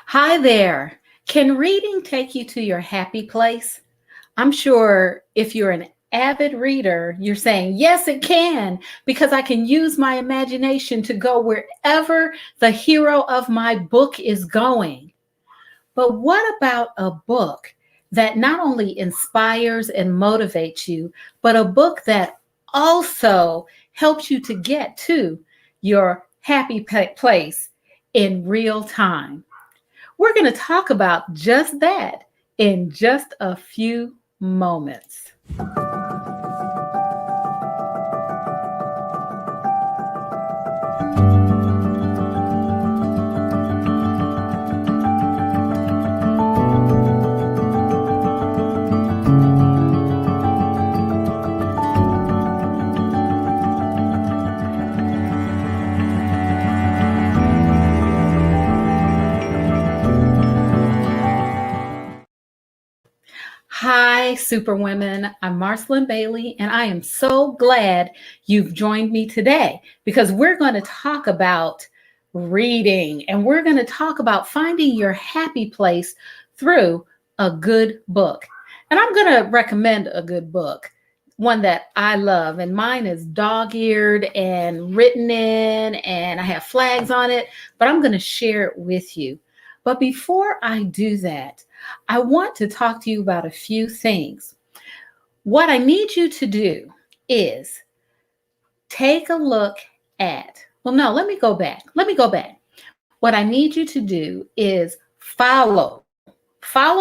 Hi there. Can reading take you to your happy place? I'm sure if you're an avid reader, you're saying, yes, it can, because I can use my imagination to go wherever the hero of my book is going. But what about a book that not only inspires and motivates you, but a book that also helps you to get to your place in real time? We're going to talk about just that in just a few moments. Hi, Superwomen. I'm Marcyline Bailey, and I am so glad you've joined me today because we're going to talk about reading and we're going to talk about finding your happy place through a good book. And I'm going to recommend a good book, one that I love, and mine is dog-eared and written in, and I have flags on it, but I'm going to share it with you. But before I do that, I want to talk to you about a few things. What I need you to do is take a look at, no, let me go back. What I need you to do is follow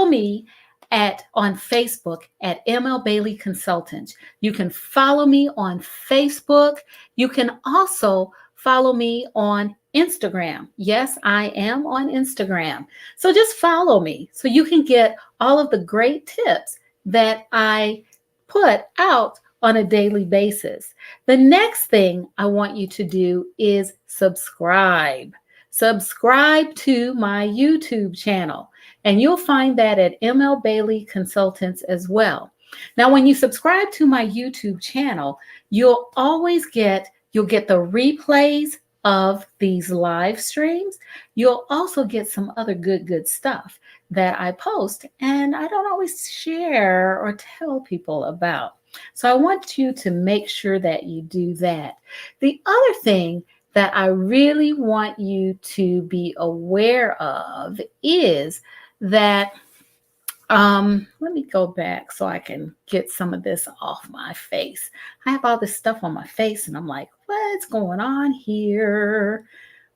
me on Facebook at ML Bailey Consultant. You can follow me on Facebook. You can also follow me on Instagram. Yes, I am on Instagram. So just follow me so you can get all of the great tips that I put out on a daily basis. The next thing I want you to do is subscribe. Subscribe to my YouTube channel, and you'll find that at ML Bailey Consultants as well. Now, when you subscribe to my YouTube channel, you'll get the replays of these live streams. You'll also get some other good stuff that I post and I don't always share or tell people about. So I want you to make sure that you do that. The other thing that I really want you to be aware of is that let me go back so I can get some of this off my face. I have all this stuff on my face and I'm like, what's going on here?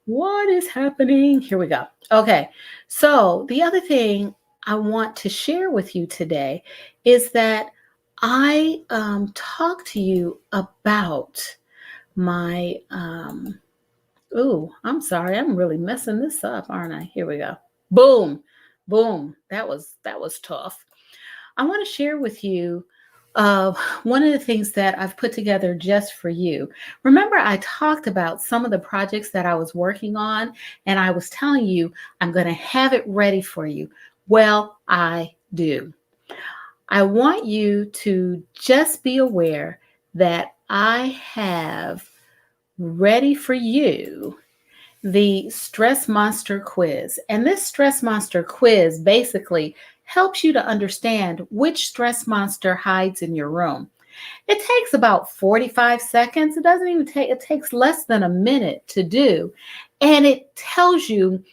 What is happening? Here we go. Okay. So the other thing I want to share with you today is that I talk to you about my I'm sorry, I'm really messing this up, aren't I? Here we go. Boom. Boom. That was tough. I want to share with you one of the things that I've put together just for you. Remember, I talked about some of the projects that I was working on, and I was telling you I'm going to have it ready for you. Well, I do. I want you to just be aware that I have ready for you the Stress Monster quiz. And this Stress Monster quiz basically helps you to understand which stress monster hides in your room. It takes about 45 seconds. It doesn't even take, it takes less than a minute to do. And it tells you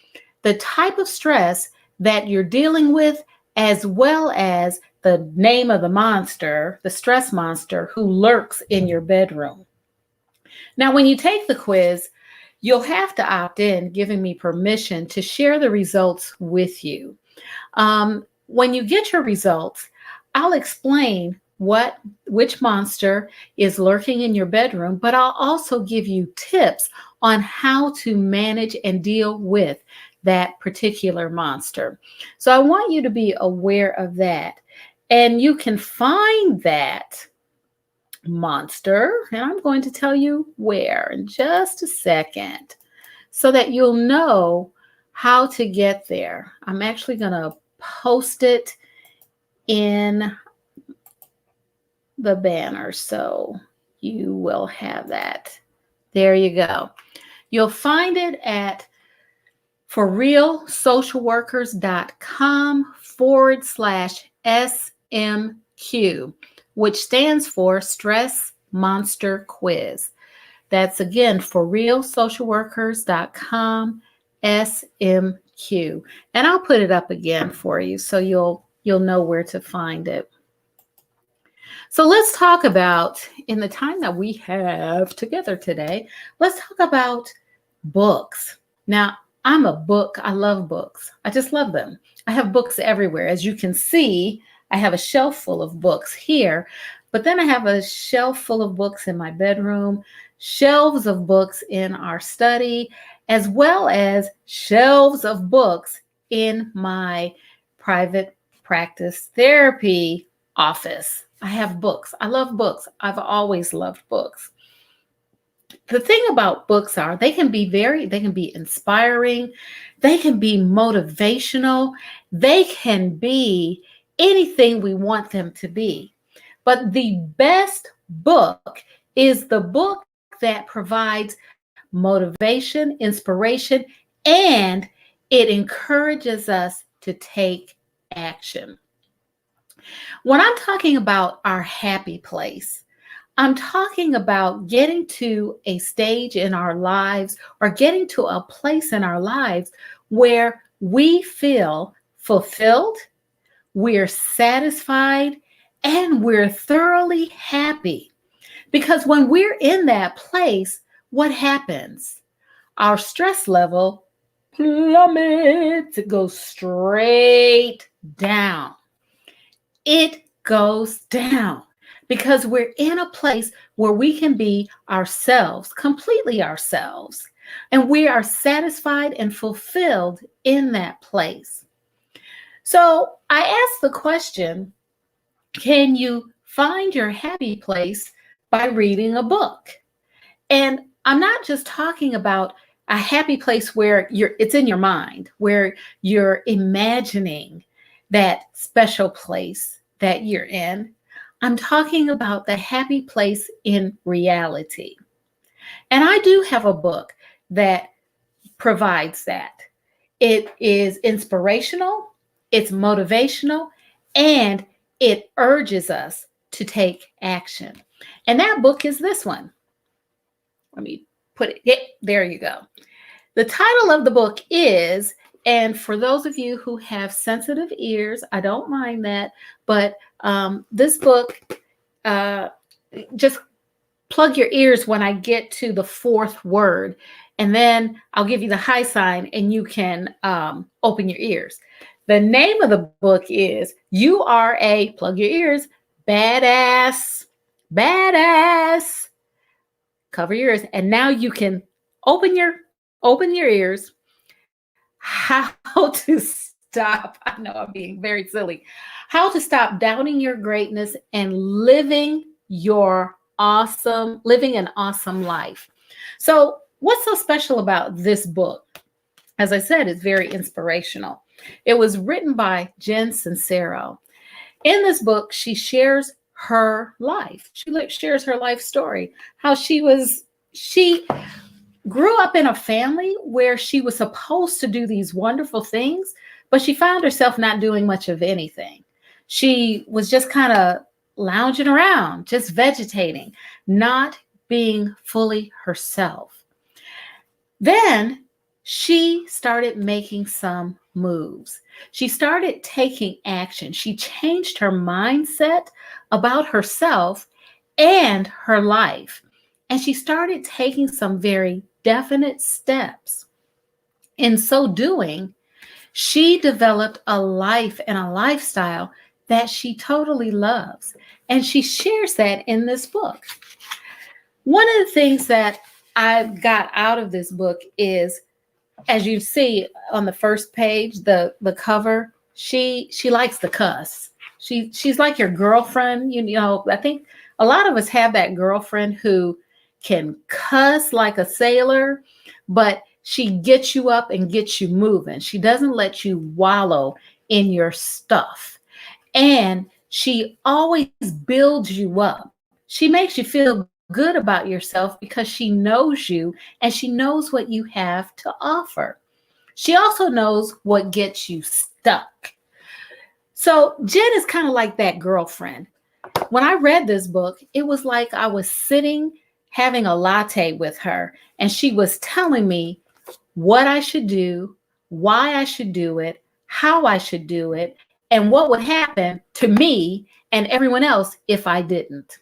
the type of stress that you're dealing with, as well as the name of the monster, the stress monster who lurks in your bedroom. Now, when you take the quiz, you'll have to opt in, giving me permission to share the results with you. When you get your results, I'll explain which monster is lurking in your bedroom, but I'll also give you tips on how to manage and deal with that particular monster. So I want you to be aware of that. And you can find that monster, and I'm going to tell you where in just a second so that you'll know how to get there. I'm actually going to post it in the banner so you will have that. There you go. You'll find it at forrealsocialworkers.com/SMQ, which stands for Stress Monster Quiz. That's again forrealsocialworkers.com SMQ. And I'll put it up again for you so you'll know where to find it. So let's talk about, in the time that we have together today, let's talk about books. Now, I love books. I just love them. I have books everywhere. As you can see, I have a shelf full of books here, but then I have a shelf full of books in my bedroom, shelves of books in our study, as well as shelves of books in my private practice therapy office. I have books. I love books. I've always loved books. The thing about books are they can be inspiring, they can be motivational, they can be anything we want them to be. But the best book is the book that provides motivation, inspiration, and it encourages us to take action. When I'm talking about our happy place, I'm talking about getting to a stage in our lives or getting to a place in our lives where we feel fulfilled, we're satisfied, and we're thoroughly happy. Because when we're in that place, what happens? Our stress level plummets, it goes straight down. It goes down because we're in a place where we can be ourselves, completely ourselves, and we are satisfied and fulfilled in that place. So I asked the question, can you find your happy place by reading a book? And I'm not just talking about a happy place where it's in your mind, where you're imagining that special place that you're in. I'm talking about the happy place in reality. And I do have a book that provides that. It is inspirational, it's motivational, and it urges us to take action. And that book is this one. Let me put it, there you go. The title of the book is, and for those of you who have sensitive ears, I don't mind that, but this book, just plug your ears when I get to the fourth word, and then I'll give you the high sign and you can open your ears. The name of the book is You Are a, plug your ears, badass, badass. Cover your ears, and now you can open your ears. How to stop, I know I'm being very silly, how to stop doubting your greatness and living an awesome life. So what's so special about this book? As I said, it's very inspirational. It was written by Jen Sincero. In this book, she shares her life. She shares her life story, how she grew up in a family where she was supposed to do these wonderful things, but she found herself not doing much of anything. She was just kind of lounging around, just vegetating, not being fully herself. Then she started making some moves. She started taking action. She changed her mindset about herself and her life. And she started taking some very definite steps. In so doing, she developed a life and a lifestyle that she totally loves. And she shares that in this book. One of the things that I got out of this book is, as you see on the first page, the cover, she likes to cuss. She's like your girlfriend. You know, I think a lot of us have that girlfriend who can cuss like a sailor, but she gets you up and gets you moving. She doesn't let you wallow in your stuff. And she always builds you up. She makes you feel good about yourself because she knows you and she knows what you have to offer. She also knows what gets you stuck. So Jen is kind of like that girlfriend. When I read this book, it was like I was sitting having a latte with her, and she was telling me what I should do, why I should do it, how I should do it, and what would happen to me and everyone else if I didn't.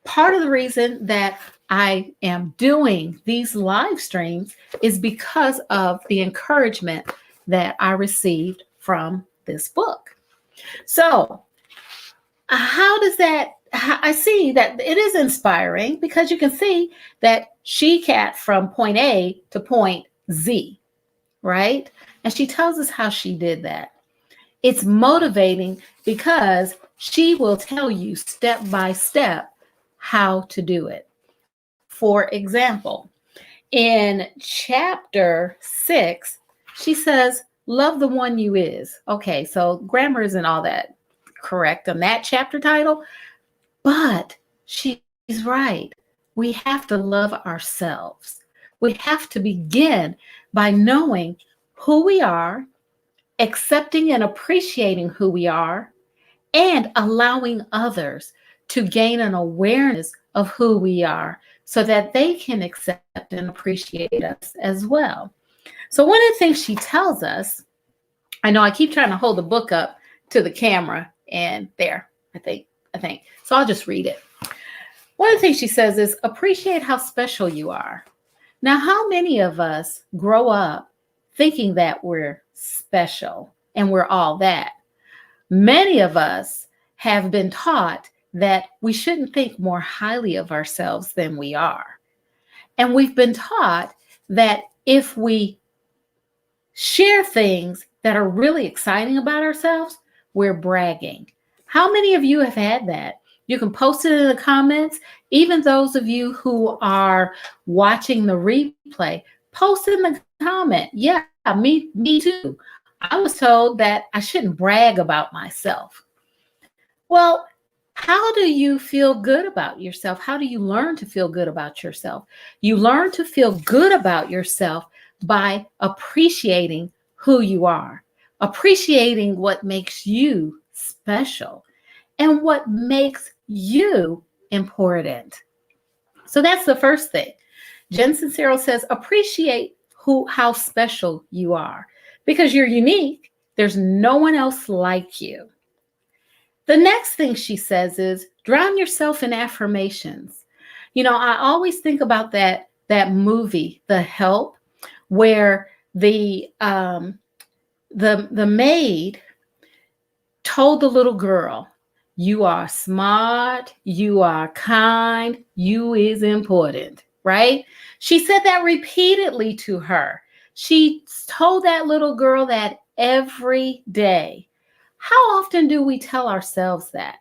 Part of the reason that I am doing these live streams is because of the encouragement that I received from this book. So, how does that? I see that it is inspiring because you can see that she cat from point A to point Z, right? And she tells us how she did that. It's motivating because she will tell you step by step how to do it. For example, in chapter 6, she says, love the one you is. Okay, so grammar isn't all that correct on that chapter title, but she's right. We have to love ourselves. We have to begin by knowing who we are, accepting and appreciating who we are, and allowing others to gain an awareness of who we are so that they can accept and appreciate us as well. So, one of the things she tells us, I know I keep trying to hold the book up to the camera, and there, I think. So, I'll just read it. One of the things she says is appreciate how special you are. Now, how many of us grow up thinking that we're special and we're all that? Many of us have been taught that we shouldn't think more highly of ourselves than we are. And we've been taught that if we share things that are really exciting about ourselves, we're bragging. How many of you have had that? You can post it in the comments. Even those of you who are watching the replay, post it in the comment. Yeah, me too. I was told that I shouldn't brag about myself. Well, how do you feel good about yourself? How do you learn to feel good about yourself? You learn to feel good about yourself by appreciating who you are, appreciating what makes you special and what makes you important. So that's the first thing. Jen Sincero says, appreciate how special you are because you're unique. There's no one else like you. The next thing she says is drown yourself in affirmations. You know, I always think about that movie, The Help, where the maid told the little girl, you are smart, you are kind, you is important, right? She said that repeatedly to her. She told that little girl that every day. How often do we tell ourselves that?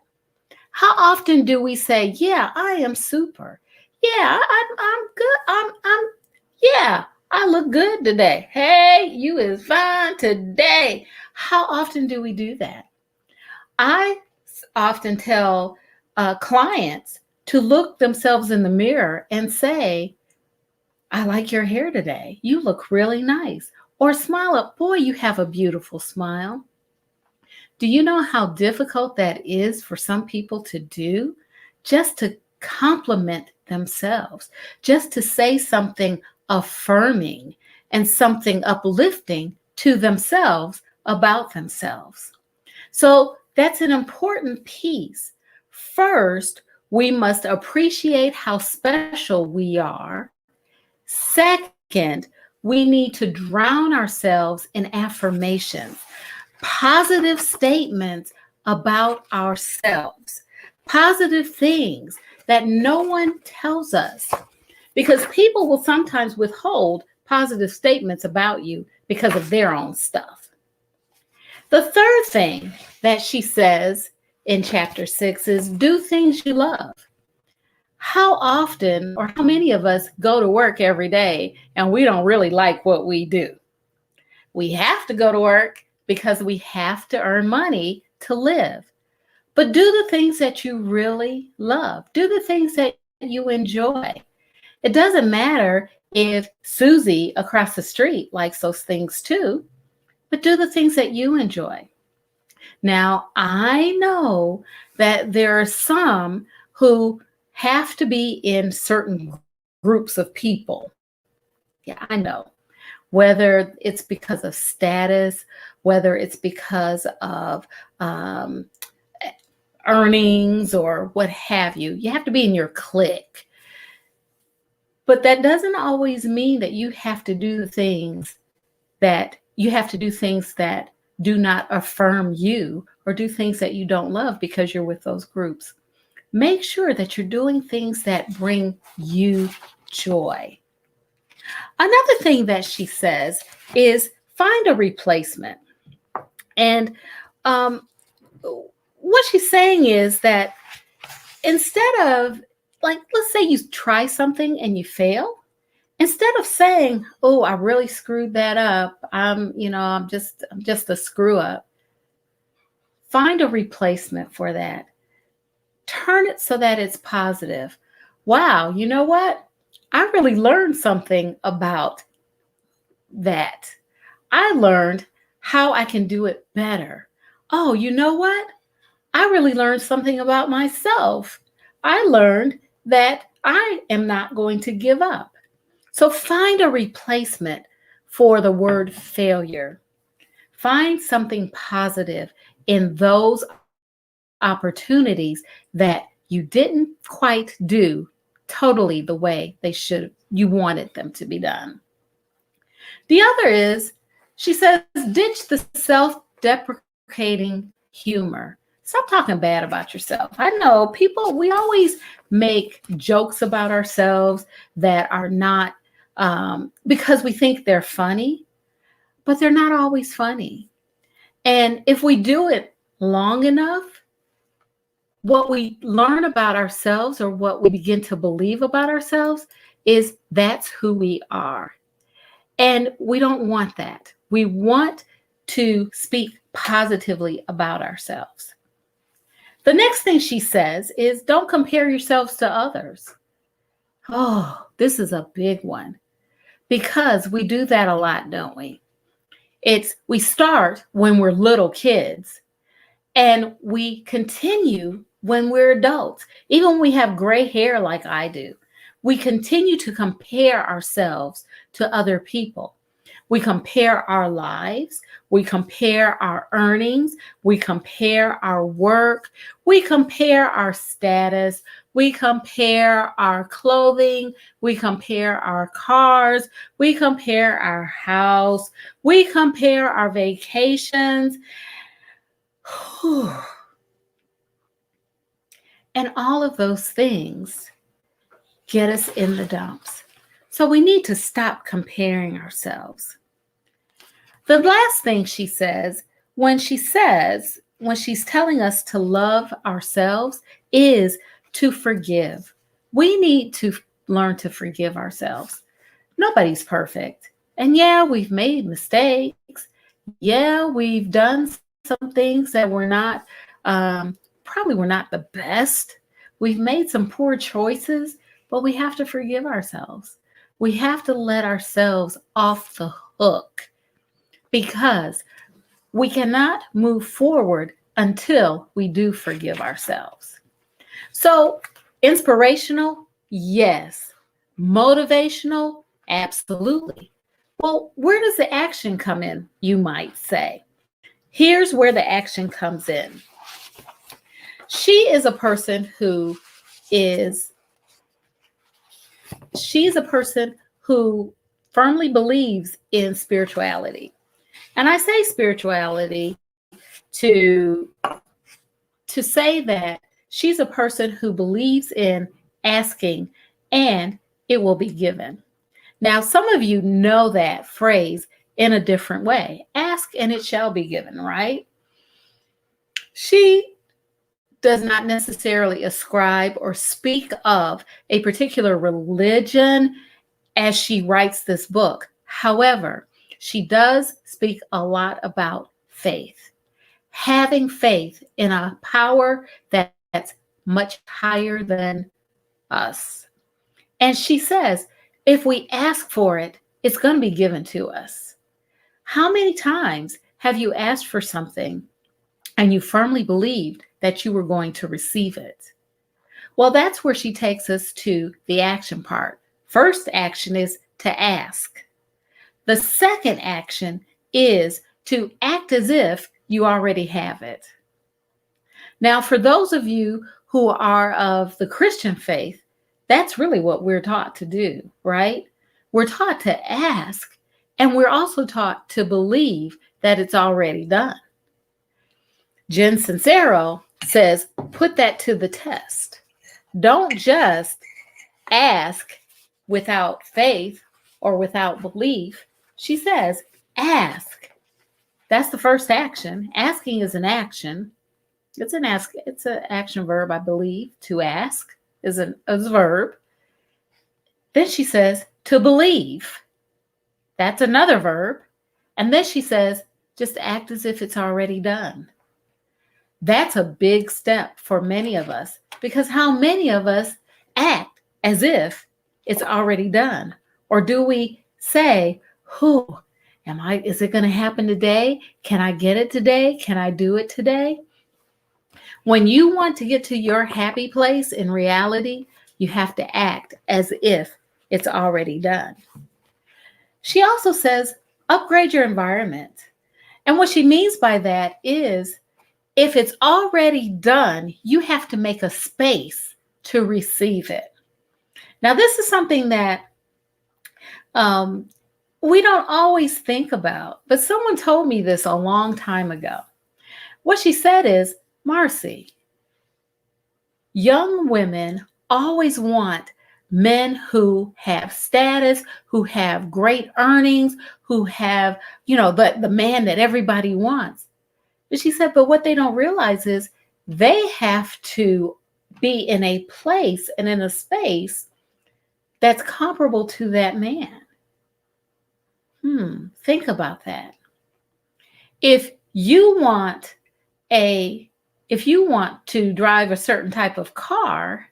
How often do we say, yeah, I am super. Yeah, I'm good. Yeah, I look good today. Hey, you is fine today. How often do we do that? I often tell clients to look themselves in the mirror and say, I like your hair today. You look really nice. Or smile up. Boy, you have a beautiful smile. Do you know how difficult that is for some people to do? Just to compliment themselves, just to say something affirming and something uplifting to themselves about themselves. So that's an important piece. First, we must appreciate how special we are. Second, we need to drown ourselves in affirmations, positive statements about ourselves, positive things that no one tells us, because people will sometimes withhold positive statements about you because of their own stuff. The third thing that she says in chapter 6 is do things you love. How often or how many of us go to work every day and we don't really like what we do? We have to go to work because we have to earn money to live. But do the things that you really love. Do the things that you enjoy. It doesn't matter if Susie across the street likes those things too, but do the things that you enjoy. Now, I know that there are some who have to be in certain groups of people. Yeah, I know. Whether it's because of status, whether it's because of um, earnings or what have you, you have to be in your clique. But that doesn't always mean that you have to do things that do not affirm you, or do things that you don't love because you're with those groups. Make sure that you're doing things that bring you joy. Another thing that she says is find a replacement. And um, what she's saying is that instead of, like, let's say you try something and you fail, instead of saying, "Oh, I really screwed that up. I'm just a screw up." Find a replacement for that. Turn it so that it's positive. Wow, you know what? I really learned something about that. I learned how I can do it better. Oh, you know what? I really learned something about myself. I learned that I am not going to give up. So find a replacement for the word failure. Find something positive in those opportunities that you didn't quite do totally the way you wanted them to be done. The other is, she says, ditch the self-deprecating humor. Stop talking bad about yourself. I know people, we always make jokes about ourselves that are not because we think they're funny, but they're not always funny. And if we do it long enough, what we learn about ourselves, or what we begin to believe about ourselves, is that's who we are. And we don't want that. We want to speak positively about ourselves. The next thing she says is don't compare yourselves to others. Oh, this is a big one, because we do that a lot, don't we? We start when we're little kids, and we continue when we're adults. Even when we have gray hair like I do, we continue to compare ourselves to other people. We compare our lives, we compare our earnings, we compare our work, we compare our status, we compare our clothing, we compare our cars, we compare our house, we compare our vacations. And all of those things get us in the dumps. So we need to stop comparing ourselves. The last thing she says, when she's telling us to love ourselves, is to forgive. We need to learn to forgive ourselves. Nobody's perfect. And yeah, we've made mistakes. Yeah, we've done some things that probably were not the best. We've made some poor choices, but we have to forgive ourselves. We have to let ourselves off the hook, because we cannot move forward until we do forgive ourselves. So, inspirational, yes. Motivational, absolutely. Well, where does the action come in, you might say? Here's where the action comes in. She is a person who is, she's a person who firmly believes in spirituality. And I say spirituality to say that she's a person who believes in asking and it will be given. Now, some of you know that phrase in a different way. Ask and it shall be given, right? She does not necessarily ascribe or speak of a particular religion as she writes this book. However, she does speak a lot about faith, having faith in a power that's much higher than us. And she says, If we ask for it, it's going to be given to us. How many times have you asked for something and you firmly believed that you were going to receive it? Well, that's where she takes us to the action part. First action is to ask. The second action is to act as if you already have it. Now, for those of you who are of the Christian faith, that's really what we're taught to do, right? We're taught to ask, and we're also taught to believe that it's already done. Jen Sincero says, put that to the test. Don't just ask without faith or without belief. She says, ask. That's the first action. Asking is an action. It's an action verb, I believe. To ask is a verb. Then she says, to believe. That's another verb. And then she says, just act as if it's already done. That's a big step for many of us, because how many of us act as if it's already done? Or do we say, is it going to happen today? Can I get it today? Can I do it today? When you want to get to your happy place in reality, you have to act as if it's already done. She also says, upgrade your environment. And what she means by that is, if it's already done, you have to make a space to receive it. Now, this is something that we don't always think about, but someone told me this a long time ago. What she said is, Marcy, young women always want men who have status, who have great earnings, who have, the man that everybody wants. But she said, but what they don't realize is they have to be in a place and in a space that's comparable to that man. Think about that. If you want to drive a certain type of car,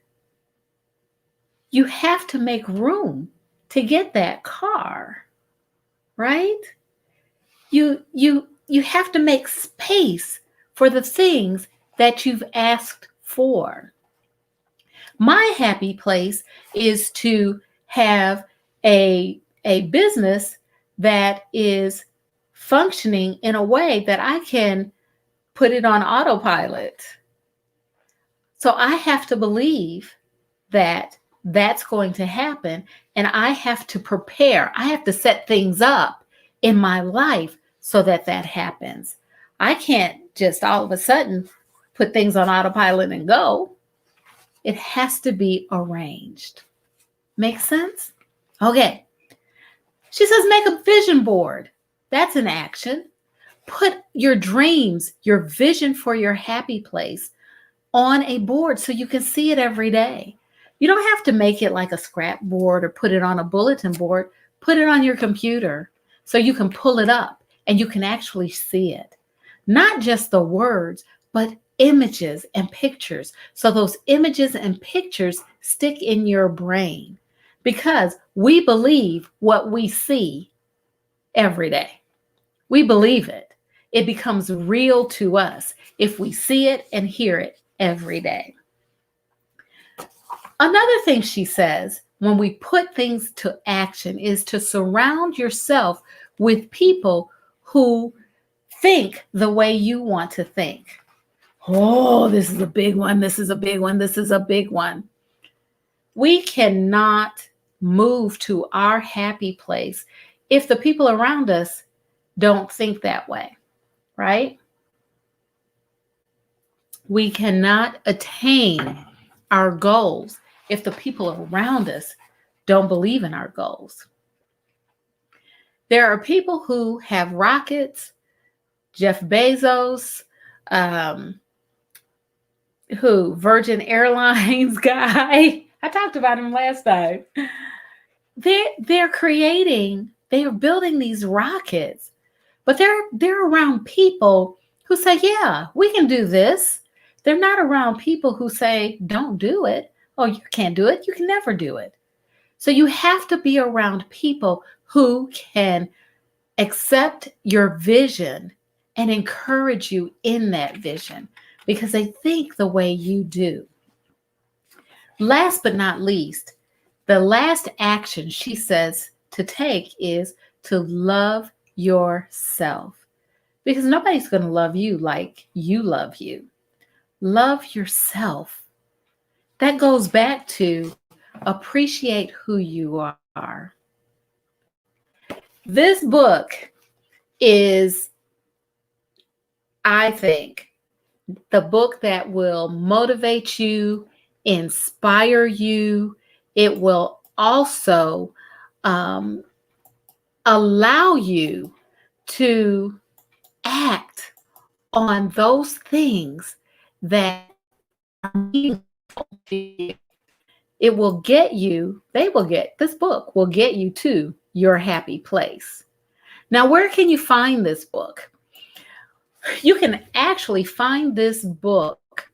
you have to make room to get that car, right? You have to make space for the things that you've asked for. My happy place is to have a business that is functioning in a way that I can put it on autopilot. So I have to believe that that's going to happen, and I have to prepare. I have to set things up in my life so that happens. I can't just all of a sudden put things on autopilot and go. It has to be arranged. Make sense? Okay. She says, make a vision board. That's an action. Put your dreams, your vision for your happy place on a board so you can see it every day. You don't have to make it like a scrap board or put it on a bulletin board. Put it on your computer so you can pull it up and you can actually see it. Not just the words, but images and pictures. So those images and pictures stick in your brain, because we believe what we see every day. We believe it. It becomes real to us if we see it and hear it every day. Another thing she says when we put things to action is to surround yourself with people who think the way you want to think. Oh, this is a big one. This is a big one. This is a big one. We cannot move to our happy place if the people around us don't think that way, right? We cannot attain our goals if the people around us don't believe in our goals. There are people who have rockets, Jeff Bezos, Virgin Airlines guy. I talked about him last time. They are building these rockets, but they're around people who say, yeah, we can do this. They're not around people who say, don't do it. Oh, you can't do it. You can never do it. So you have to be around people who can accept your vision and encourage you in that vision because they think the way you do. Last but not least, the last action she says to take is to love yourself because nobody's going to love you like you love you. Love yourself. That goes back to appreciate who you are. This book is, I think, the book that will motivate you, inspire you. It will also allow you to act on those things that are meaningful to you. It will get you, this book will get you to your happy place. Now, where can you find this book? You can actually find this book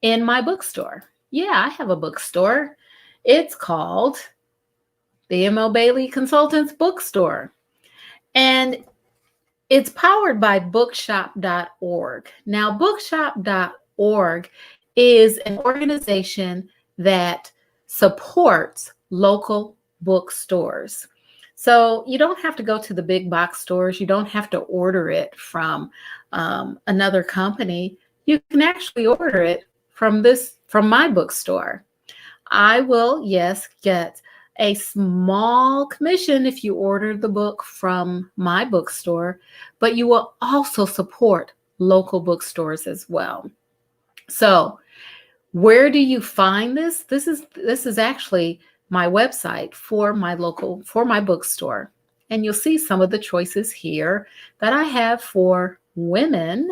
in my bookstore. Yeah, I have a bookstore. It's called the M.L. Bailey Consultants Bookstore. And it's powered by bookshop.org. Now, bookshop.org is an organization that supports local bookstores. So you don't have to go to the big box stores. You don't have to order it from another company. You can actually order it from my bookstore. I will, yes, get a small commission if you order the book from my bookstore, but you will also support local bookstores as well. So where do you find this? This is actually my website for my bookstore. And you'll see some of the choices here that I have for women,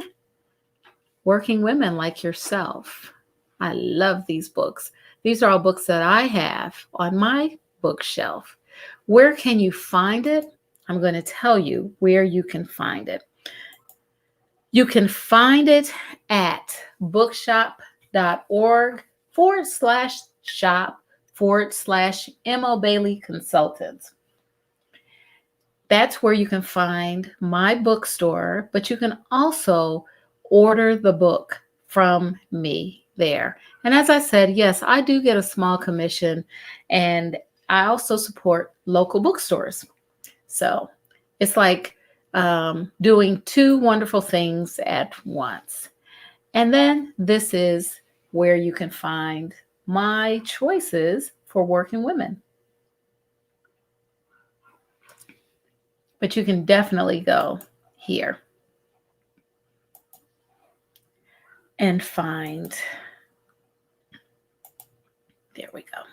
working women like yourself. I love these books. These are all books that I have on my bookshelf. Where can you find it? I'm going to tell you where you can find it. You can find it at bookshop.org/shop/M.L. Bailey Consultants. That's where you can find my bookstore, but you can also order the book from me there. And as I said, yes, I do get a small commission, and I also support local bookstores. So it's like doing two wonderful things at once. And then this is where you can find my choices for working women. But you can definitely go here and find, there we go,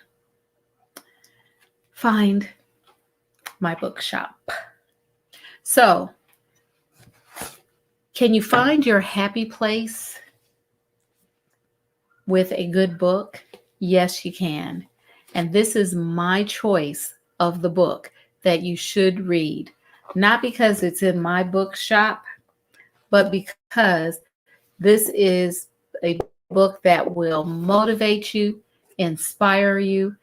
find my bookshop. So, can you find your happy place with a good book? Yes, you can. And this is my choice of the book that you should read. Not because it's in my bookshop, but because this is a book that will motivate you, inspire you,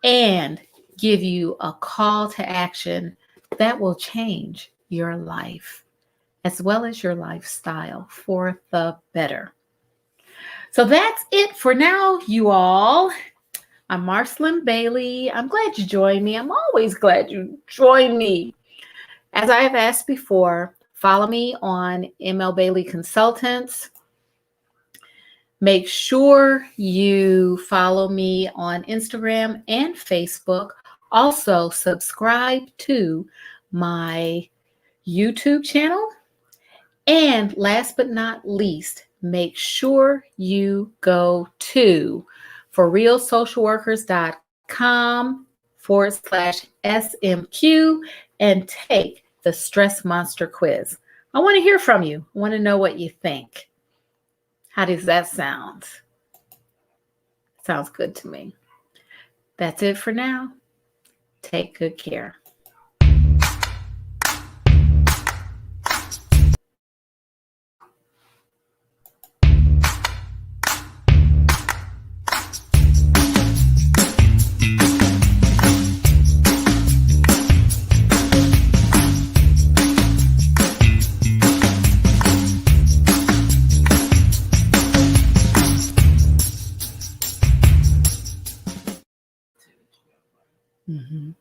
and give you a call to action that will change your life as well as your lifestyle for the better. So that's it for now, you all. I'm Marcyline Bailey. I'm glad you joined me. I'm always glad you join me. As I have asked before, follow me on M.L. Bailey Consultants. Make sure you follow me on Instagram and Facebook. Also, subscribe to my YouTube channel. And last but not least, make sure you go to forrealsocialworkers.com/SMQ and take the Stress Monster quiz. I want to hear from you. I want to know what you think. How does that sound? Sounds good to me. That's it for now. Take good care. Mhm.